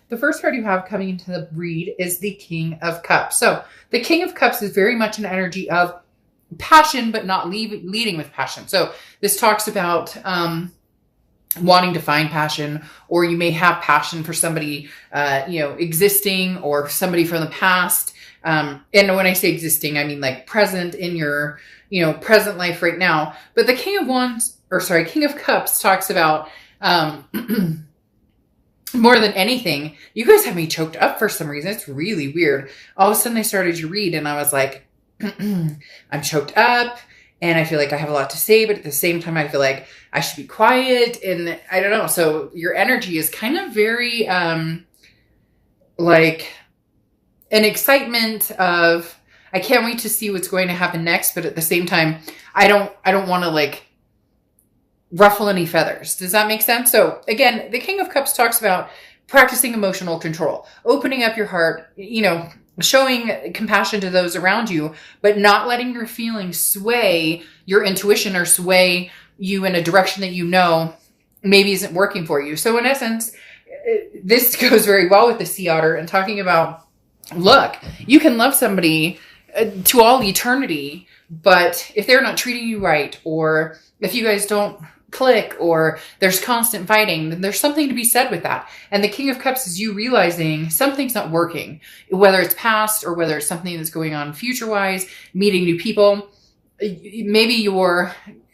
The first card you have coming into the read is the King of Cups. So the King of Cups is very much an energy of passion, but not leading with passion. So this talks about wanting to find passion, or you may have passion for somebody, existing, or somebody from the past. And when I say existing, I mean like present in your, present life right now. But the King of Cups talks about, more than anything, you guys have me choked up for some reason. It's really weird. All of a sudden I started to read and I was like, I'm choked up and I feel like I have a lot to say, but at the same time, I feel like I should be quiet. And I don't know. So your energy is kind of very, like an excitement of, I can't wait to see what's going to happen next. But at the same time, I don't want to like ruffle any feathers. Does that make sense? So again, the King of Cups talks about practicing emotional control, opening up your heart, showing compassion to those around you, but not letting your feelings sway your intuition or sway you in a direction that maybe isn't working for you. So in essence, this goes very well with the sea otter and talking about, look, you can love somebody to all eternity, but if they're not treating you right, or if you guys don't click, or there's constant fighting, then there's something to be said with that. And the King of Cups is you realizing something's not working, whether it's past or whether it's something that's going on future-wise, meeting new people. Maybe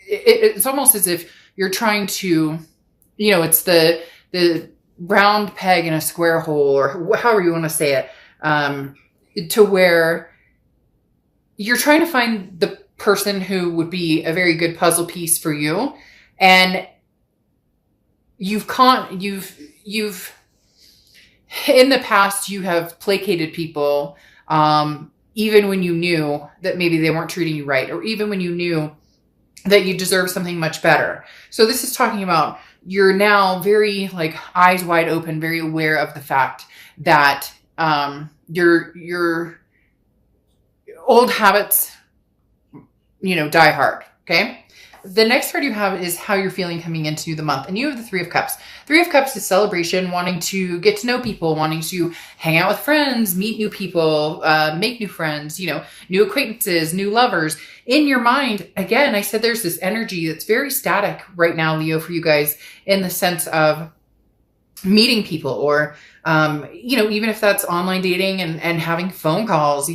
it's almost as if you're trying to, it's the round peg in a square hole, or however you want to say it, to where you're trying to find the person who would be a very good puzzle piece for you. And you've in the past, you have placated people, even when you knew that maybe they weren't treating you right, or even when you knew that you deserve something much better. So this is talking about you're now very like eyes wide open, very aware of the fact that your old habits, die hard. Okay. The next card you have is how you're feeling coming into the month. And you have the Three of Cups. Three of Cups is celebration, wanting to get to know people, wanting to hang out with friends, meet new people, make new friends, new acquaintances, new lovers. In your mind, again, I said there's this energy that's very static right now, Leo, for you guys, in the sense of meeting people, or, even if that's online dating and having phone calls,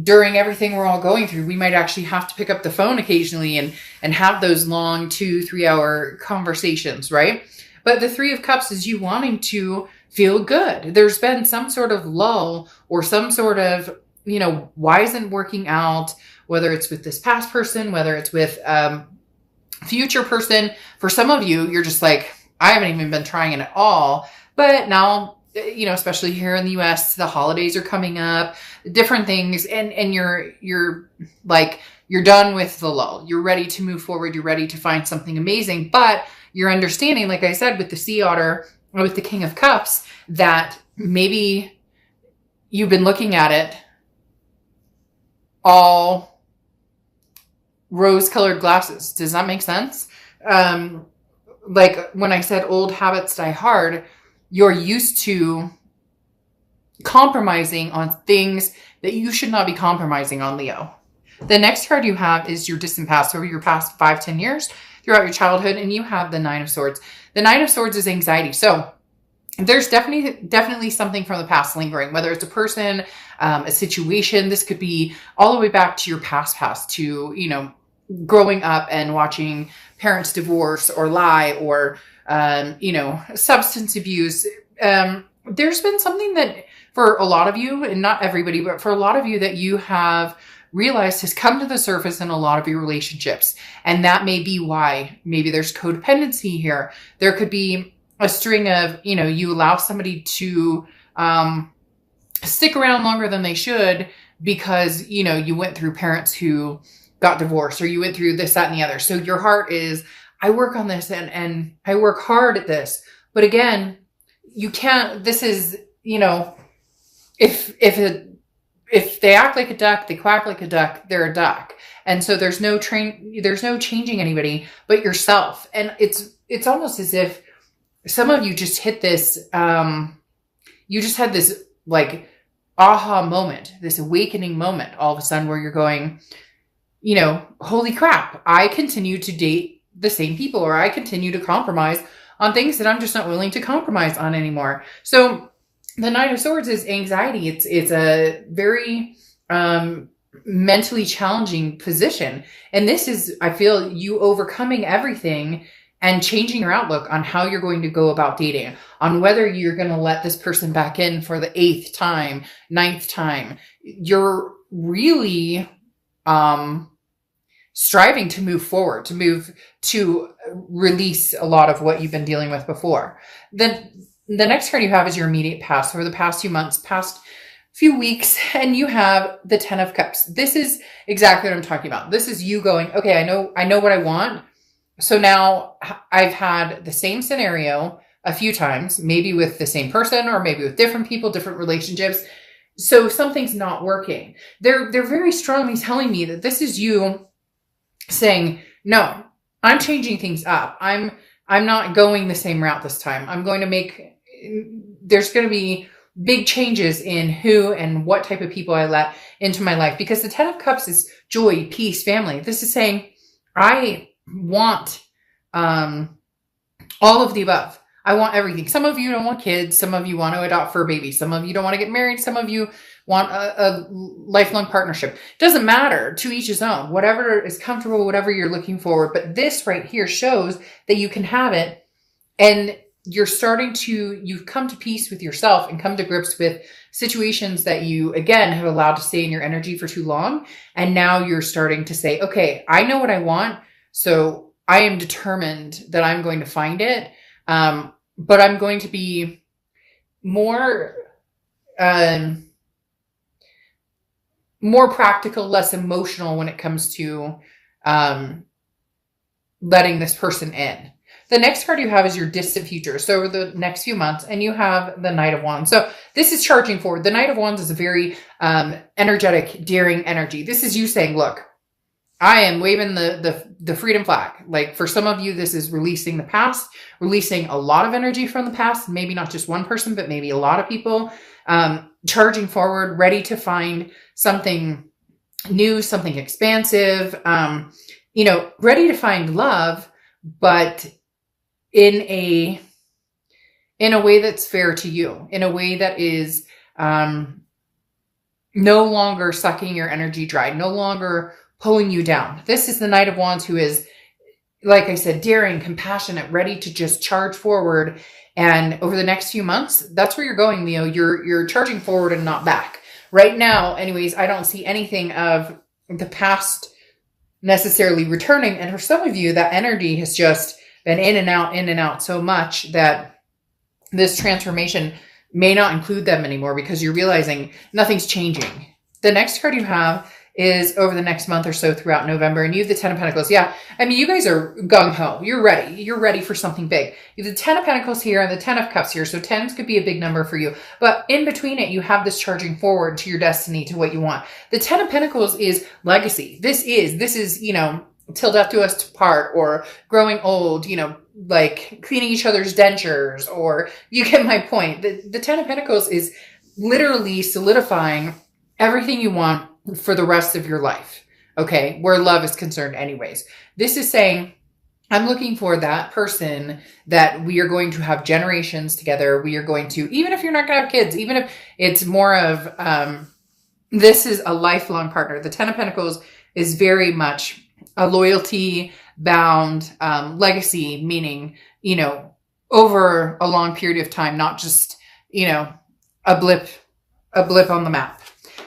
during everything we're all going through, we might actually have to pick up the phone occasionally and have those long 2-3 hour conversations, right? But the Three of Cups is you wanting to feel good. There's been some sort of lull, or some sort of, why isn't working out, whether it's with this past person, whether it's with future person. For some of you, you're just like, I haven't even been trying it at all. But now, especially here in the US, the holidays are coming up, different things. And you're like, you're done with the lull. You're ready to move forward. You're ready to find something amazing. But you're understanding, like I said, with the sea otter, or with the King of Cups, that maybe you've been looking at it all rose-colored glasses. Does that make sense? Like when I said old habits die hard, you're used to compromising on things that you should not be compromising on, Leo. The next card you have is your distant past, over your past 5-10 years throughout your childhood, and you have the Nine of Swords. The Nine of Swords is anxiety. So there's definitely something from the past lingering, whether it's a person, a situation. This could be all the way back to your past to, growing up and watching parents divorce or lie, or, substance abuse. There's been something that for a lot of you, and not everybody, but for a lot of you, that you have realized has come to the surface in a lot of your relationships. And that may be why maybe there's codependency here. There could be a string of, you allow somebody to stick around longer than they should because, you went through parents who got divorced, or you went through this, that, and the other. So your heart is, I work on this and I work hard at this. But again, you can't, this is, if they act like a duck, they quack like a duck, they're a duck. And so there's no changing anybody but yourself. And it's almost as if some of you just hit this, you just had this like aha moment, this awakening moment all of a sudden where you're going, holy crap, I continue to date the same people, or I continue to compromise on things that I'm just not willing to compromise on anymore. So the Knight of Swords is anxiety. It's a very mentally challenging position. And this is, I feel, you overcoming everything and changing your outlook on how you're going to go about dating, on whether you're going to let this person back in for the 8th time, 9th time. You're really striving to move forward, to release a lot of what you've been dealing with before. Then the next card you have is your immediate past, over the past few months, past few weeks, and you have the 10 of Cups. This is exactly what I'm talking about. This is you going, okay, I know what I want. So now I've had the same scenario a few times, maybe with the same person or maybe with different people, different relationships. So something's not working. They're very strongly telling me that this is you saying, no, I'm changing things up. I'm not going the same route this time. There's going to be big changes in who and what type of people I let into my life, because the 10 of Cups is joy, peace, family. This is saying, I want all of the above. I want everything. Some of you don't want kids. Some of you want to adopt fur babies. Some of you don't want to get married. Some of you want a lifelong partnership. It doesn't matter, to each his own. Whatever is comfortable, whatever you're looking for. But this right here shows that you can have it, and you've come to peace with yourself and come to grips with situations that you, again, have allowed to stay in your energy for too long. And now you're starting to say, okay, I know what I want. So I am determined that I'm going to find it. But I'm going to be more practical, less emotional when it comes to letting this person in. The next card you have is your distant future. So over the next few months, and you have the Knight of Wands. So this is charging forward. The Knight of Wands is a very energetic, daring energy. This is you saying, look, I am waving the freedom flag. Like, for some of you, this is releasing the past, releasing a lot of energy from the past, maybe not just one person, but maybe a lot of people, charging forward, ready to find something new, something expansive, ready to find love, but in a way that's fair to you, in a way that is no longer sucking your energy dry, no longer pulling you down. This is the Knight of Wands, who is, like I said, daring, compassionate, ready to just charge forward. And over the next few months, that's where you're going, Leo. You're charging forward and not back. Right now, anyways, I don't see anything of the past necessarily returning. And for some of you, that energy has just been in and out so much that this transformation may not include them anymore, because you're realizing nothing's changing. The next card you have is over the next month or so throughout November, and you have the 10 of Pentacles. Yeah, I mean, you guys are gung-ho. You're ready. You're ready for something big. You have the 10 of Pentacles here and the 10 of Cups here, so 10s could be a big number for you. But in between it, you have this charging forward to your destiny, to what you want. The 10 of Pentacles is legacy. This is, till death do us part, or growing old, like cleaning each other's dentures, or you get my point. The 10 of Pentacles is literally solidifying everything you want for the rest of your life, okay, where love is concerned anyways. This is saying, I'm looking for that person that we are going to have generations together. We are going to, even if you're not going to have kids, even if it's more of, this is a lifelong partner. The 10 of Pentacles is very much a loyalty bound legacy, meaning, over a long period of time, not just, a blip on the map.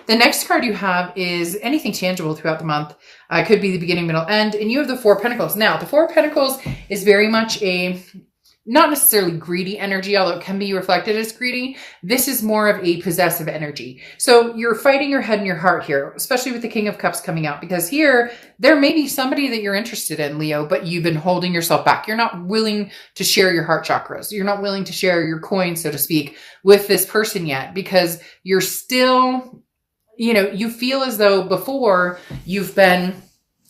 The next card you have is anything tangible throughout the month. Could be the beginning, middle, end. And you have the 4 of Pentacles. Now, the 4 of Pentacles is very much a, not necessarily greedy energy, although it can be reflected as greedy. This is more of a possessive energy. So you're fighting your head and your heart here, especially with the King of Cups coming out, because here, there may be somebody that you're interested in, Leo, but you've been holding yourself back. You're not willing to share your heart chakras. You're not willing to share your coins, so to speak, with this person yet, because you're still, you feel as though before you've been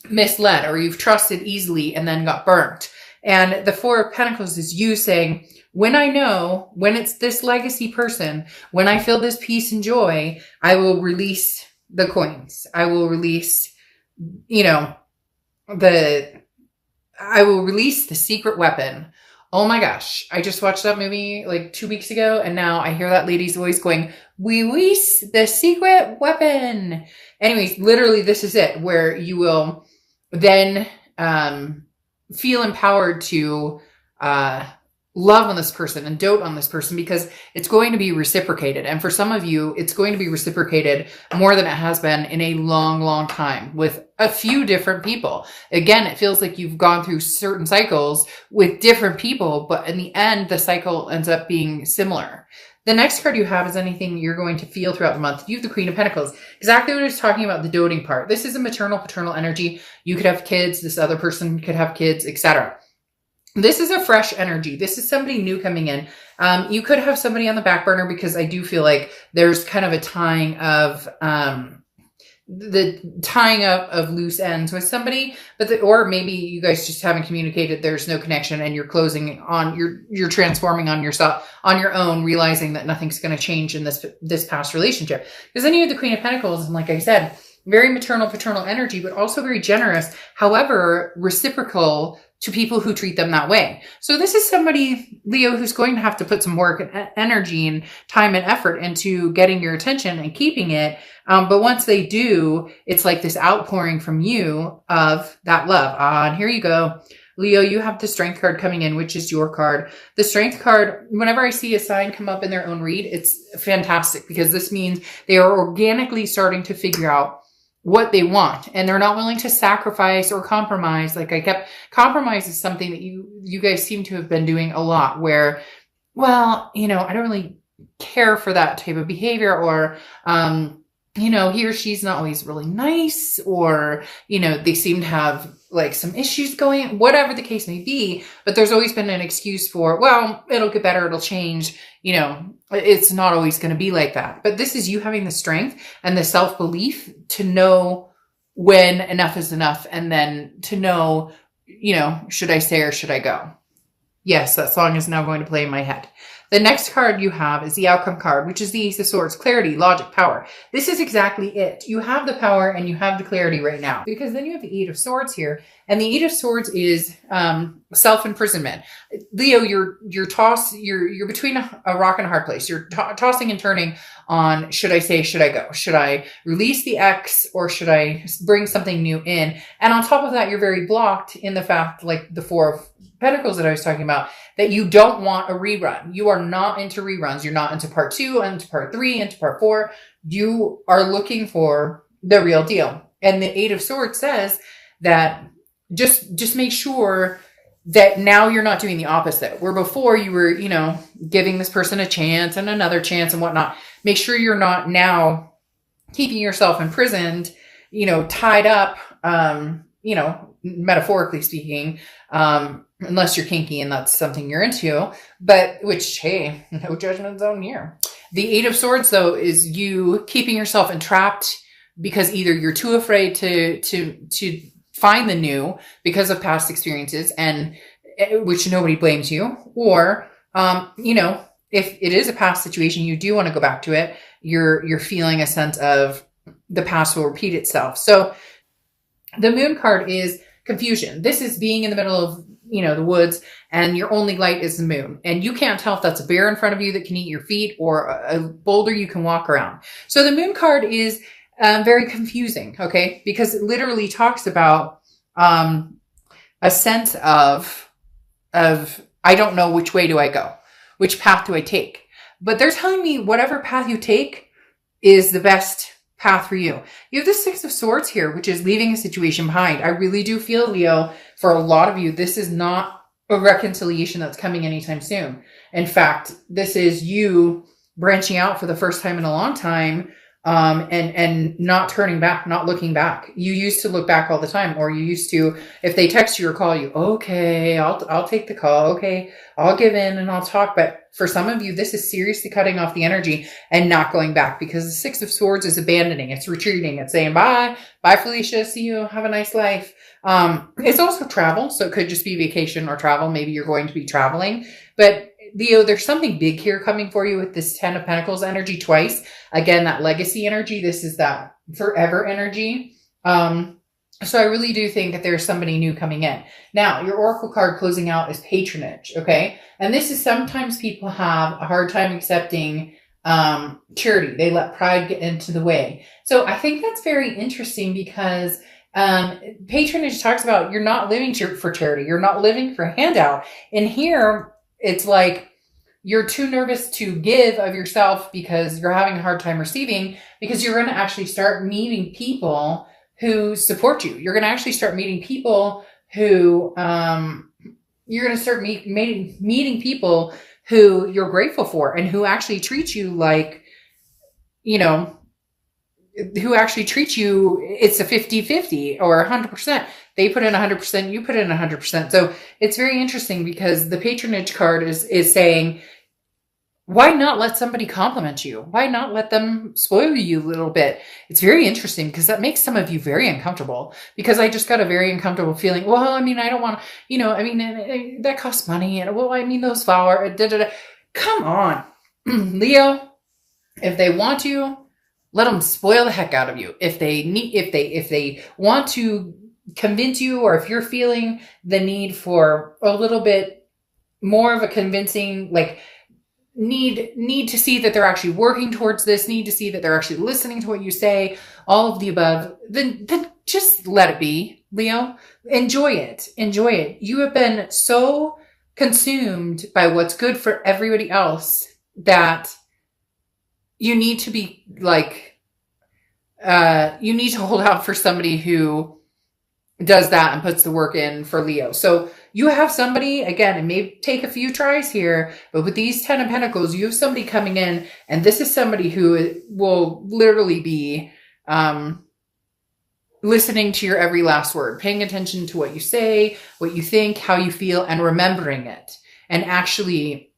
misled, or you've trusted easily and then got burnt. And the 4 of Pentacles is you saying, when I know, when it's this legacy person, when I feel this peace and joy, I will release the coins. I will release, you know, I will release the secret weapon. Oh my gosh. I just watched that movie like 2 weeks ago, and now I hear that lady's voice going, release the secret weapon. Anyways, literally this is it, where you will then feel empowered to love on this person and dote on this person, because it's going to be reciprocated. And for some of you, it's going to be reciprocated more than it has been in a long, long time with a few different people. Again, it feels like you've gone through certain cycles with different people, but in the end, the cycle ends up being similar. The next card you have is anything you're going to feel throughout the month. You have the Queen of Pentacles. Exactly what I was talking about, the doting part. This is a maternal, paternal energy. You could have kids. This other person could have kids, etc. This is a fresh energy. This is somebody new coming in. You could have somebody on the back burner, because I do feel like there's kind of a tying of loose ends with somebody, or maybe you guys just haven't communicated. There's no connection, and you're closing on, you're transforming on yourself on your own, realizing that nothing's going to change in this past relationship. Because then you have the Queen of Pentacles, and like I said, very maternal, paternal energy, but also very generous. However, reciprocal to people who treat them that way. So this is somebody, Leo, who's going to have to put some work and energy and time and effort into getting your attention and keeping it. But once they do, it's like this outpouring from you of that love. And here you go. Leo, you have the Strength card coming in, which is your card. The Strength card, whenever I see a sign come up in their own read, it's fantastic, because this means they are organically starting to figure out what they want, and they're not willing to sacrifice or compromise. Like compromise is something that you guys seem to have been doing a lot, where, well, I don't really care for that type of behavior, or, he or she's not always really nice, or, they seem to have like some issues going, whatever the case may be, but there's always been an excuse for, well, it'll get better, it'll change, it's not always going to be like that. But this is you having the strength and the self-belief to know when enough is enough, and then to know, should I stay or should I go? Yes, that song is now going to play in my head. The next card you have is the Outcome card, which is the Ace of Swords, clarity, logic, power. This is exactly it. You have the power and you have the clarity right now, because then you have the Eight of Swords here, and the Eight of Swords is self-imprisonment. Leo, you're between a rock and a hard place. You're tossing and turning on, should I stay, should I go? Should I release the ex, or should I bring something new in? And on top of that, you're very blocked in the fact, like the Four of Pentacles that I was talking about, that you don't want a rerun. You are not into reruns. You're not into part 2, into part 3, into part 4. You are looking for the real deal. And the Eight of Swords says that just make sure that now you're not doing the opposite, where before you were, giving this person a chance and another chance and whatnot. Make sure you're not now keeping yourself imprisoned, tied up, metaphorically speaking, unless you're kinky and that's something you're into, but which, hey, no judgment zone here. The Eight of Swords, though, is you keeping yourself entrapped because either you're too afraid to find the new because of past experiences, and which nobody blames you, or, if it is a past situation, you do want to go back to it, you're feeling a sense of the past will repeat itself. So the Moon card is confusion. This is being in the middle of, the woods, and your only light is the moon. And you can't tell if that's a bear in front of you that can eat your feet, or a boulder you can walk around. So the Moon card is very confusing, okay? Because it literally talks about a sense of I don't know which way do I go? Which path do I take? But they're telling me whatever path you take is the best path for you. You have the Six of Swords here, which is leaving a situation behind. I really do feel, Leo, for a lot of you, this is not a reconciliation that's coming anytime soon. In fact, this is you branching out for the first time in a long time, and not turning back, not looking back. You used to look back all the time, or you used to, if they text you or call you, okay, I'll take the call. Okay, I'll give in and I'll talk. But for some of you, this is seriously cutting off the energy and not going back, because the Six of Swords is abandoning. It's retreating. It's saying, bye, Felicia. See you. Have a nice life. It's also travel. So it could just be vacation or travel. Maybe you're going to be traveling, but Leo, there's something big here coming for you with this 10 of Pentacles energy twice. Again, that legacy energy. This is that forever energy. So I really do think that there's somebody new coming in. Now, your oracle card closing out is patronage, okay? And this is sometimes people have a hard time accepting charity. They let pride get into the way. So I think that's very interesting because patronage talks about you're not living for charity. You're not living for a handout. And here, it's like you're too nervous to give of yourself because you're having a hard time receiving, because you're going to actually start meeting people who support you. You're going to actually start meeting people who, you're going to start meeting people who you're grateful for and who actually treat you like, you know, who actually treat you, it's a 50-50 or 100%. They put in 100%, you put in 100%. So it's very interesting because the patronage card is saying, why not let somebody compliment you? Why not let them spoil you a little bit? It's very interesting because that makes some of you very uncomfortable, because I just got a very uncomfortable feeling. Well, I mean, I don't want to, you know, I mean, that costs money. And well, I mean, those flowers, come on, Leo, if they want to, let them spoil the heck out of you. If they want to convince you, or if you're feeling the need for a little bit more of a convincing, like need to see that they're actually working towards this, need to see that they're actually listening to what you say, all of the above, then just let it be, Leo. Enjoy it. Enjoy it. You have been so consumed by what's good for everybody else that you need to be like, you need to hold out for somebody who does that and puts the work in for Leo. So you have somebody, again, it may take a few tries here, but with these 10 of Pentacles, you have somebody coming in, and this is somebody who will literally be listening to your every last word, paying attention to what you say, what you think, how you feel, and remembering it, and actually